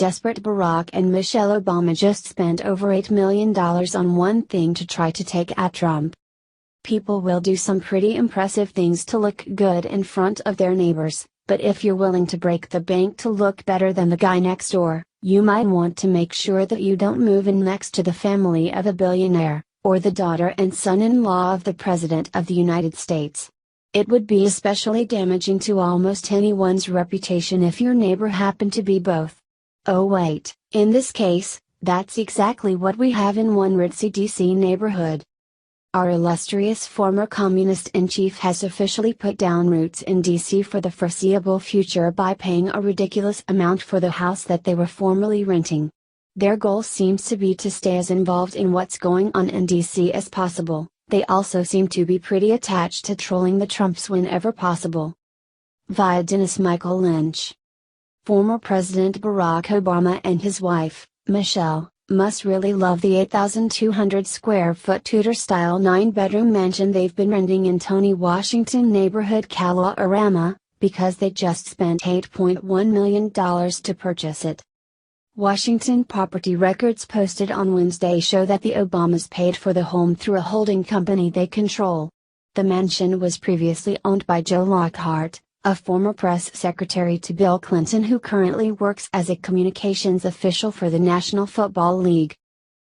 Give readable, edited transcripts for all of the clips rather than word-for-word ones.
Desperate Barack and Michelle Obama just spent over $8 million on one thing to try to take out Trump. People will do some pretty impressive things to look good in front of their neighbors, but if you're willing to break the bank to look better than the guy next door, you might want to make sure that you don't move in next to the family of a billionaire, or the daughter and son-in-law of the President of the United States. It would be especially damaging to almost anyone's reputation if your neighbor happened to be both. Oh wait, in this case, that's exactly what we have in one ritzy DC neighborhood. Our illustrious former communist-in-chief has officially put down roots in DC for the foreseeable future by paying a ridiculous amount for the house that they were formerly renting. Their goal seems to be to stay as involved in what's going on in DC as possible. They also seem to be pretty attached to trolling the Trumps whenever possible. Via Dennis Michael Lynch. Former President Barack Obama and his wife, Michelle, must really love the 8,200 square foot Tudor-style 9-bedroom mansion they've been renting in Tony, Washington neighborhood Kalorama, because they just spent $8.1 million to purchase it. Washington property records posted on Wednesday show that the Obamas paid for the home through a holding company they control. The mansion was previously owned by Joe Lockhart, a former press secretary to Bill Clinton who currently works as a communications official for the National Football League.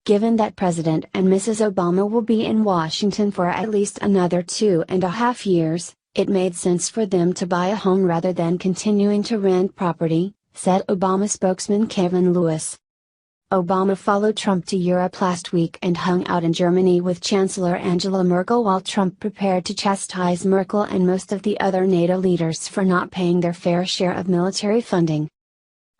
Given that President and Mrs. Obama will be in Washington for at least another 2.5 years, it made sense for them to buy a home rather than continuing to rent property, said Obama spokesman Kevin Lewis. Obama followed Trump to Europe last week and hung out in Germany with Chancellor Angela Merkel while Trump prepared to chastise Merkel and most of the other NATO leaders for not paying their fair share of military funding.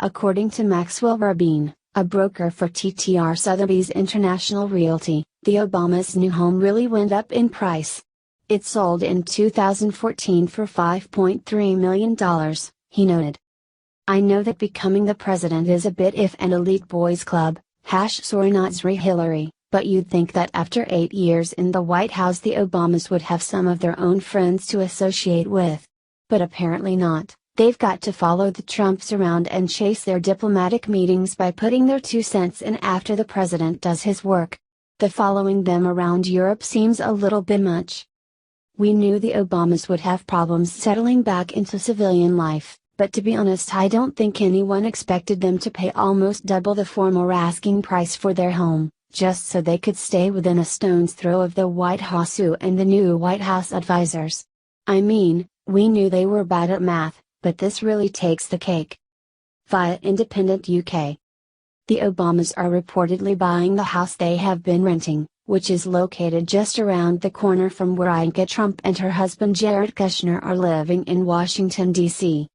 According to Maxwell Rabin, a broker for TTR Sotheby's International Realty, the Obamas' new home really went up in price. It sold in 2014 for $5.3 million, he noted. I know that becoming the president is a bit if an elite boys club, sorry not sorry Hillary, but you'd think that after 8 years in the White House the Obamas would have some of their own friends to associate with. But apparently not, they've got to follow the Trumps around and chase their diplomatic meetings by putting their 2 cents in after the president does his work. The following them around Europe seems a little bit much. We knew the Obamas would have problems settling back into civilian life. But to be honest, I don't think anyone expected them to pay almost double the former asking price for their home, just so they could stay within a stone's throw of the White House and the new White House advisors. I mean, we knew they were bad at math, but this really takes the cake. Via Independent UK. The Obamas are reportedly buying the house they have been renting, which is located just around the corner from where Ivanka Trump and her husband Jared Kushner are living in Washington, D.C.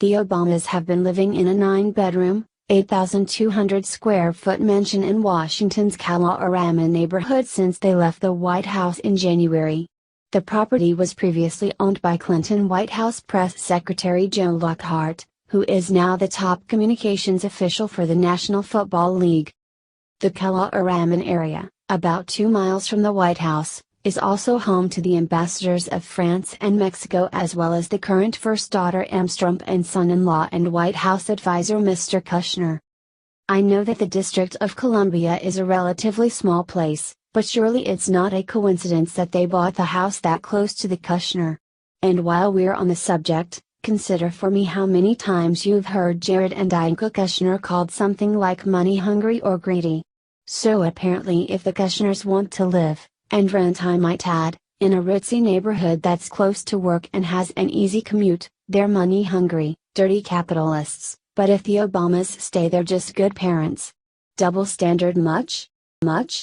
The Obamas have been living in a 9-bedroom, 8,200 square foot mansion in Washington's Kalorama neighborhood since they left the White House in January. The property was previously owned by Clinton White House Press Secretary Joe Lockhart, who is now the top communications official for the National Football League. The Kalorama area, about 2 miles from the White House, is also home to the ambassadors of France and Mexico as well as the current first daughter Ms. Trump and son-in-law and White House advisor Mr. Kushner. I know that the District of Columbia is a relatively small place, but surely it's not a coincidence that they bought the house that close to the Kushner. And while we're on the subject, consider for me how many times you've heard Jared and Ivanka Kushner called something like money hungry or greedy. So apparently if the Kushners want to live, and rent I might add, in a ritzy neighborhood that's close to work and has an easy commute, they're money hungry, dirty capitalists, but if the Obamas stay they're just good parents. Double standard much? Much?